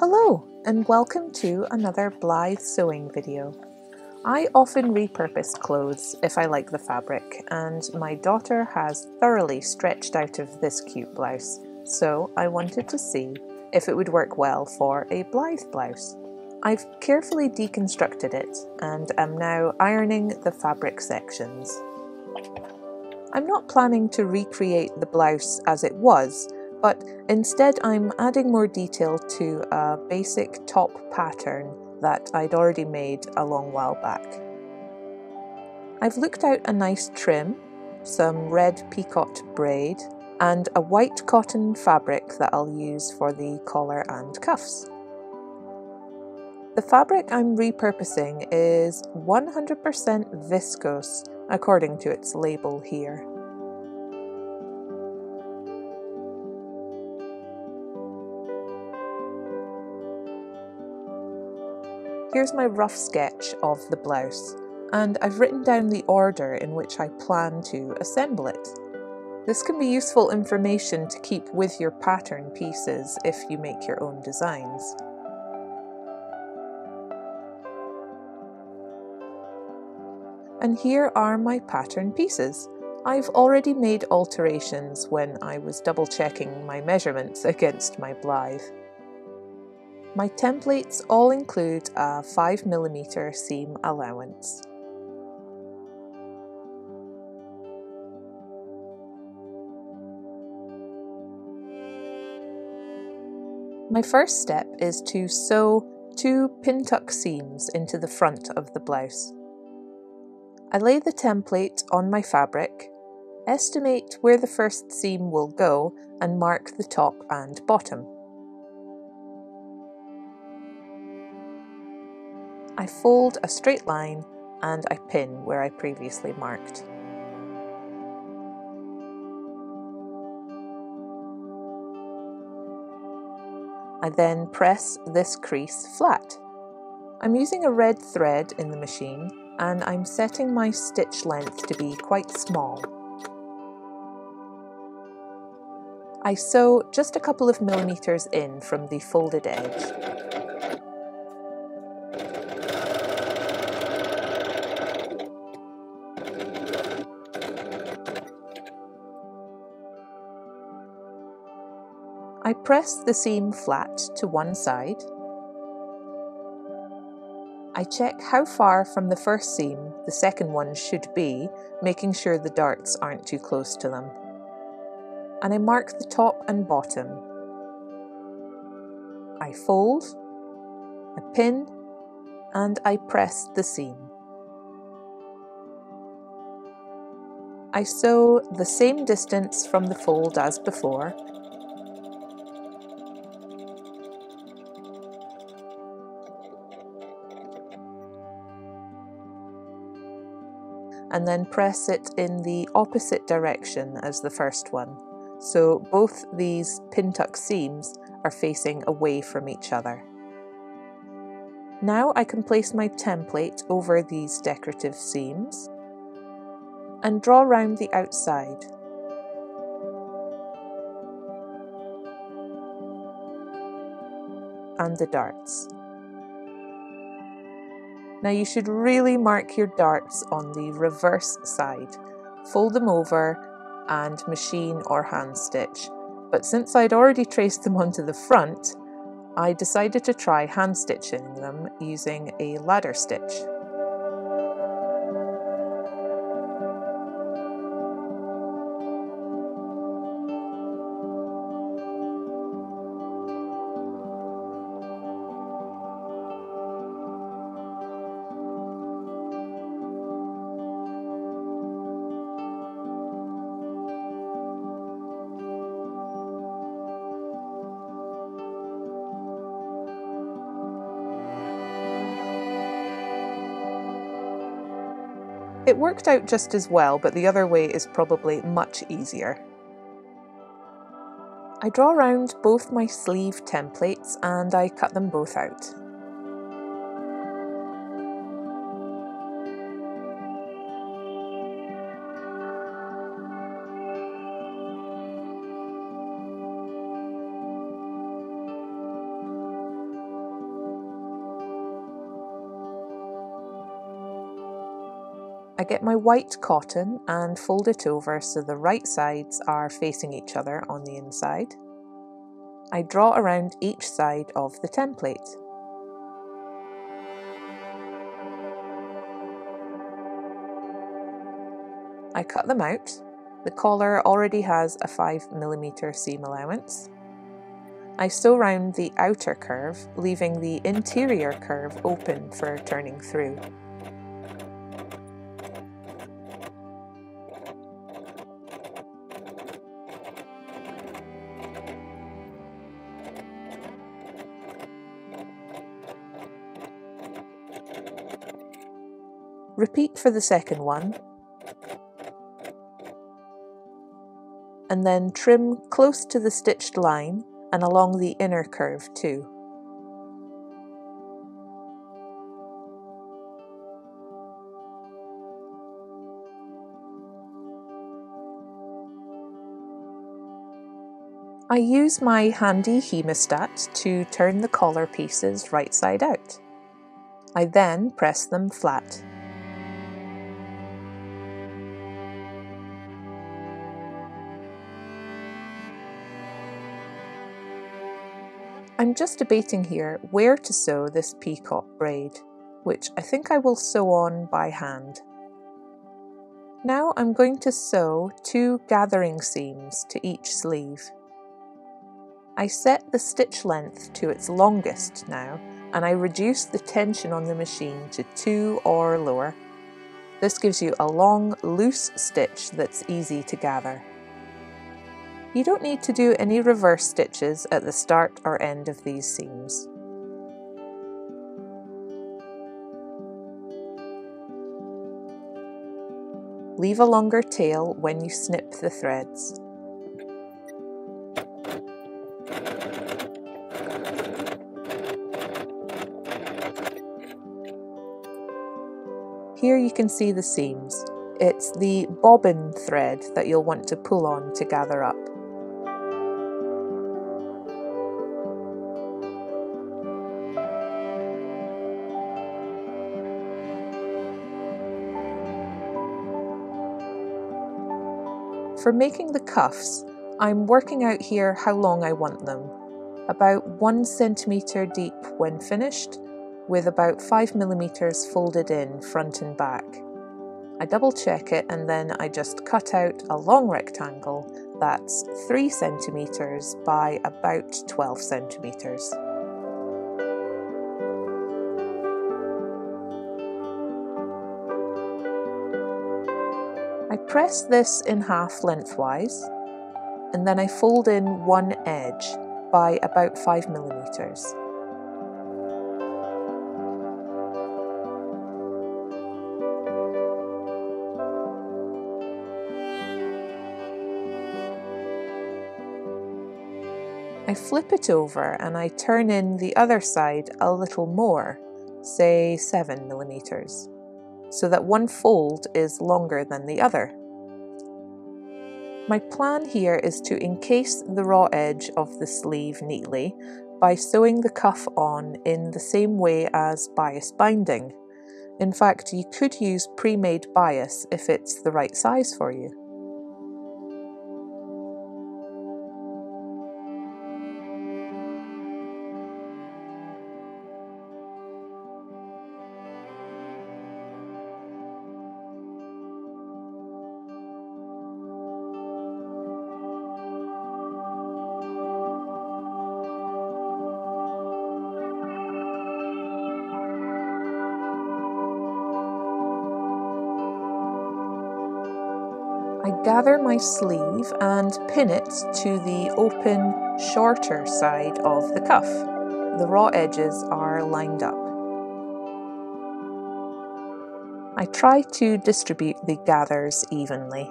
Hello and welcome to another Blythe sewing video. I often repurpose clothes if I like the fabric, and my daughter has thoroughly stretched out of this cute blouse, so I wanted to see if it would work well for a Blythe blouse. I've carefully deconstructed it and am now ironing the fabric sections. I'm not planning to recreate the blouse as it was, but instead I'm adding more detail to a basic top pattern that I'd already made a long while back. I've looked out a nice trim, some red peacoat braid, and a white cotton fabric that I'll use for the collar and cuffs. The fabric I'm repurposing is 100% viscose, according to its label here. Here's my rough sketch of the blouse, and I've written down the order in which I plan to assemble it. This can be useful information to keep with your pattern pieces if you make your own designs. And here are my pattern pieces. I've already made alterations when I was double checking my measurements against my Blythe. My templates all include a 5mm seam allowance. My first step is to sew 2 pin-tuck seams into the front of the blouse. I lay the template on my fabric, estimate where the first seam will go, and mark the top and bottom. I fold a straight line and I pin where I previously marked. I then press this crease flat. I'm using a red thread in the machine and I'm setting my stitch length to be quite small. I sew just a couple of millimeters in from the folded edge. I press the seam flat to one side. I check how far from the first seam the second one should be, making sure the darts aren't too close to them. And I mark the top and bottom. I fold, I pin, and I press the seam. I sew the same distance from the fold as before, and then press it in the opposite direction as the first one. So both these pin-tuck seams are facing away from each other. Now I can place my template over these decorative seams and draw round the outside. And the darts. Now you should really mark your darts on the reverse side. Fold them over and machine or hand stitch. But since I'd already traced them onto the front, I decided to try hand stitching them using a ladder stitch. It worked out just as well, but the other way is probably much easier. I draw round both my sleeve templates and I cut them both out. I get my white cotton and fold it over so the right sides are facing each other on the inside. I draw around each side of the template. I cut them out. The collar already has a 5mm seam allowance. I sew round the outer curve, leaving the interior curve open for turning through. Repeat for the second one, and then trim close to the stitched line and along the inner curve too. I use my handy hemostat to turn the collar pieces right side out. I then press them flat. I'm just debating here where to sew this peacock braid, which I think I will sew on by hand. Now I'm going to sew 2 gathering seams to each sleeve. I set the stitch length to its longest now, and I reduce the tension on the machine to 2 or lower. This gives you a long, loose stitch that's easy to gather. You don't need to do any reverse stitches at the start or end of these seams. Leave a longer tail when you snip the threads. Here you can see the seams. It's the bobbin thread that you'll want to pull on to gather up. For making the cuffs, I'm working out here how long I want them. About 1 centimetre deep when finished, with about 5mm folded in front and back. I double check it and then I just cut out a long rectangle that's 3 centimetres by about 12 centimetres. I press this in half lengthwise, and then I fold in one edge by about 5mm. I flip it over and I turn in the other side a little more, say 7mm, so that one fold is longer than the other. My plan here is to encase the raw edge of the sleeve neatly by sewing the cuff on in the same way as bias binding. In fact, you could use pre-made bias if it's the right size for you. I gather my sleeve and pin it to the open, shorter side of the cuff. The raw edges are lined up. I try to distribute the gathers evenly.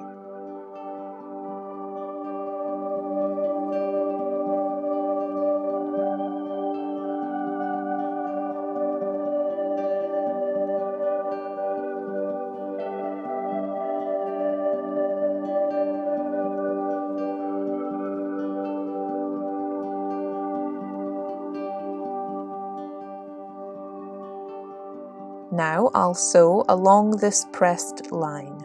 Now I'll sew along this pressed line.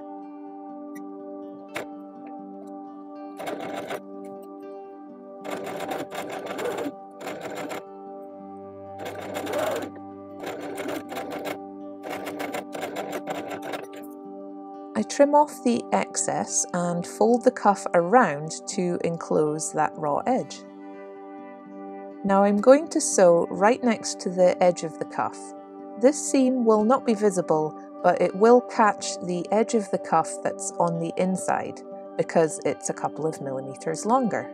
I trim off the excess and fold the cuff around to enclose that raw edge. Now I'm going to sew right next to the edge of the cuff. This seam will not be visible, but it will catch the edge of the cuff that's on the inside because it's a couple of millimeters longer.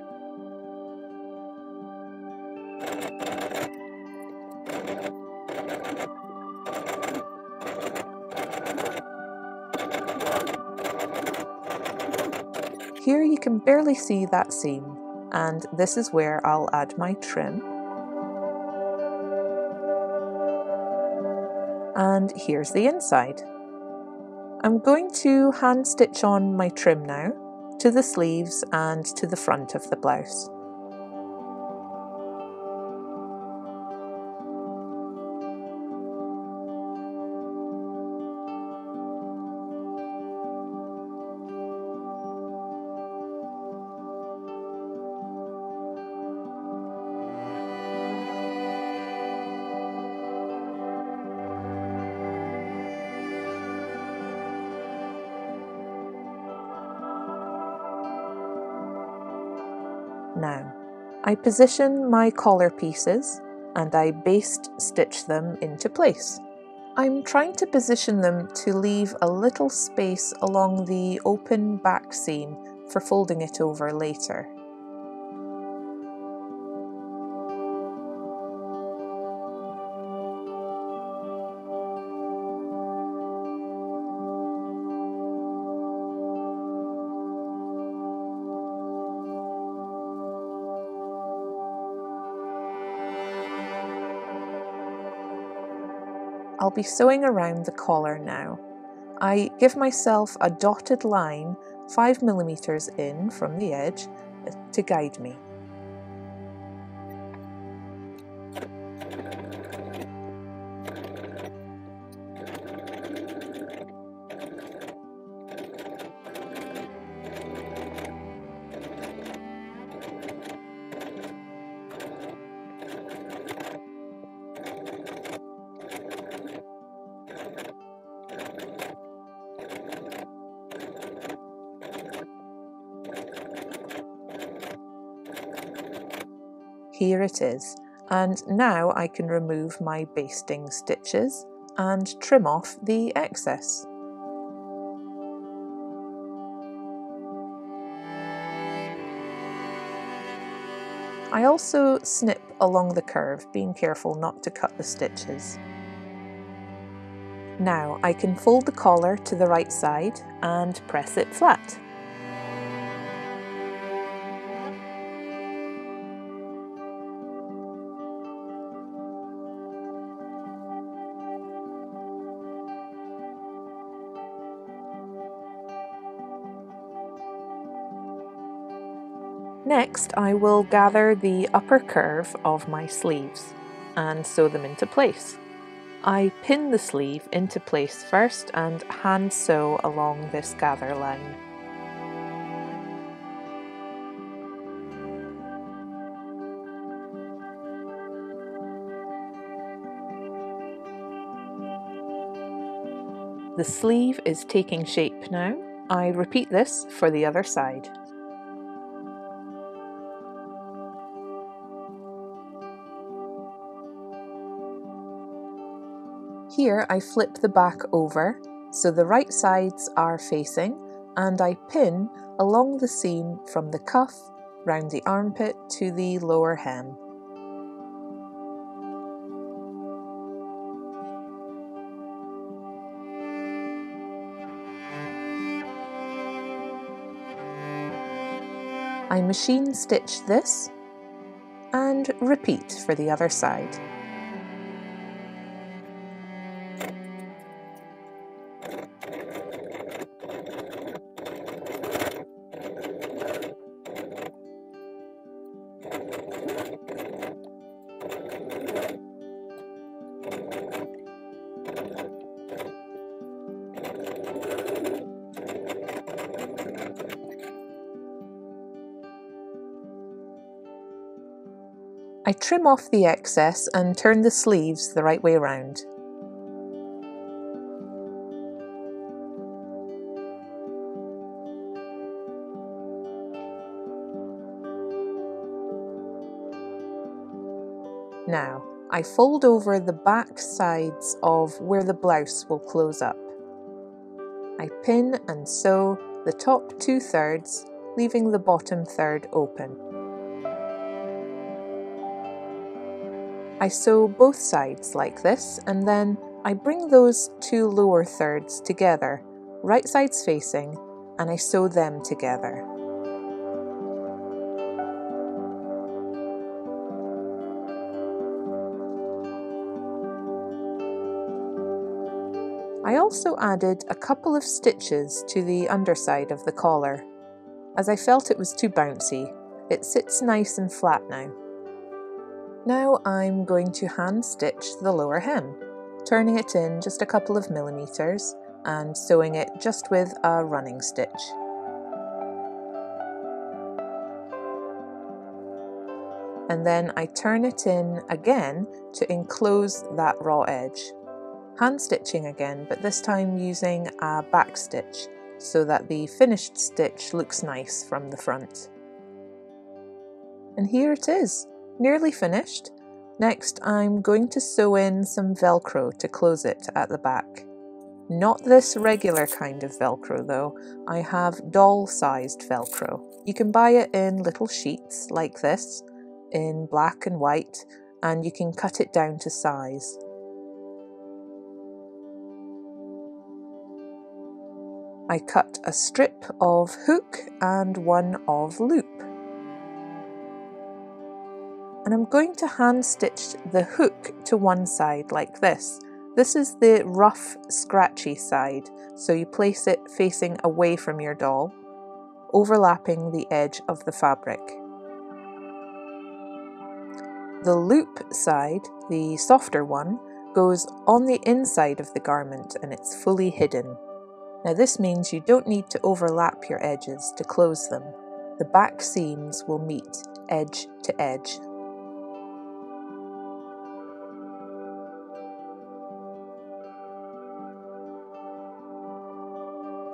Here you can barely see that seam, and this is where I'll add my trim. And here's the inside. I'm going to hand stitch on my trim now, to the sleeves and to the front of the blouse. Now, I position my collar pieces and I baste stitch them into place. I'm trying to position them to leave a little space along the open back seam for folding it over later. I'll be sewing around the collar now. I give myself a dotted line 5mm in from the edge to guide me. Here it is, and now I can remove my basting stitches and trim off the excess. I also snip along the curve, being careful not to cut the stitches. Now I can fold the collar to the right side and press it flat. Next, I will gather the upper curve of my sleeves and sew them into place. I pin the sleeve into place first and hand sew along this gather line. The sleeve is taking shape now. I repeat this for the other side. Here I flip the back over so the right sides are facing, and I pin along the seam from the cuff, round the armpit to the lower hem. I machine stitch this and repeat for the other side. I trim off the excess and turn the sleeves the right way around. Now, I fold over the back sides of where the blouse will close up. I pin and sew the top 2/3, leaving the bottom third open. I sew both sides like this, and then I bring those 2 lower thirds together, right sides facing, and I sew them together. I also added a couple of stitches to the underside of the collar, as I felt it was too bouncy. It sits nice and flat now. Now I'm going to hand stitch the lower hem, turning it in just a couple of millimeters and sewing it just with a running stitch. And then I turn it in again to enclose that raw edge. Hand stitching again, but this time using a back stitch so that the finished stitch looks nice from the front. And here it is, nearly finished. Next I'm going to sew in some Velcro to close it at the back. Not this regular kind of Velcro though, I have doll-sized Velcro. You can buy it in little sheets like this, in black and white, and you can cut it down to size. I cut a strip of hook and one of loop. And I'm going to hand stitch the hook to one side like this. This is the rough, scratchy side, so you place it facing away from your doll, overlapping the edge of the fabric. The loop side, the softer one, goes on the inside of the garment and it's fully hidden. Now this means you don't need to overlap your edges to close them. The back seams will meet edge to edge.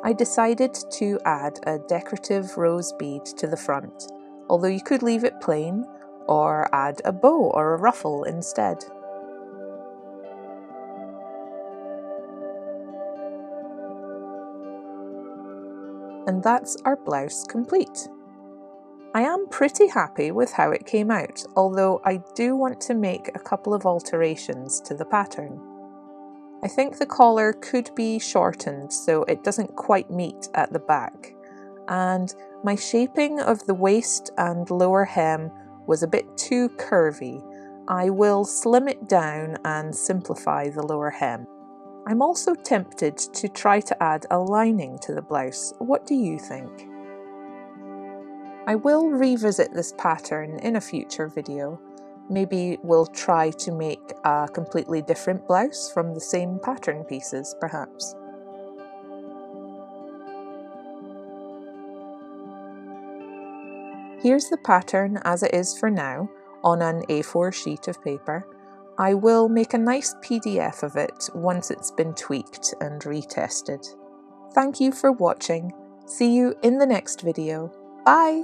I decided to add a decorative rose bead to the front, although you could leave it plain or add a bow or a ruffle instead. And that's our blouse complete. I am pretty happy with how it came out, although I do want to make a couple of alterations to the pattern. I think the collar could be shortened so it doesn't quite meet at the back, and my shaping of the waist and lower hem was a bit too curvy. I will slim it down and simplify the lower hem. I'm also tempted to try to add a lining to the blouse. What do you think? I will revisit this pattern in a future video. Maybe we'll try to make a completely different blouse from the same pattern pieces, perhaps. Here's the pattern as it is for now, on an A4 sheet of paper. I will make a nice PDF of it once it's been tweaked and retested. Thank you for watching. See you in the next video. Bye!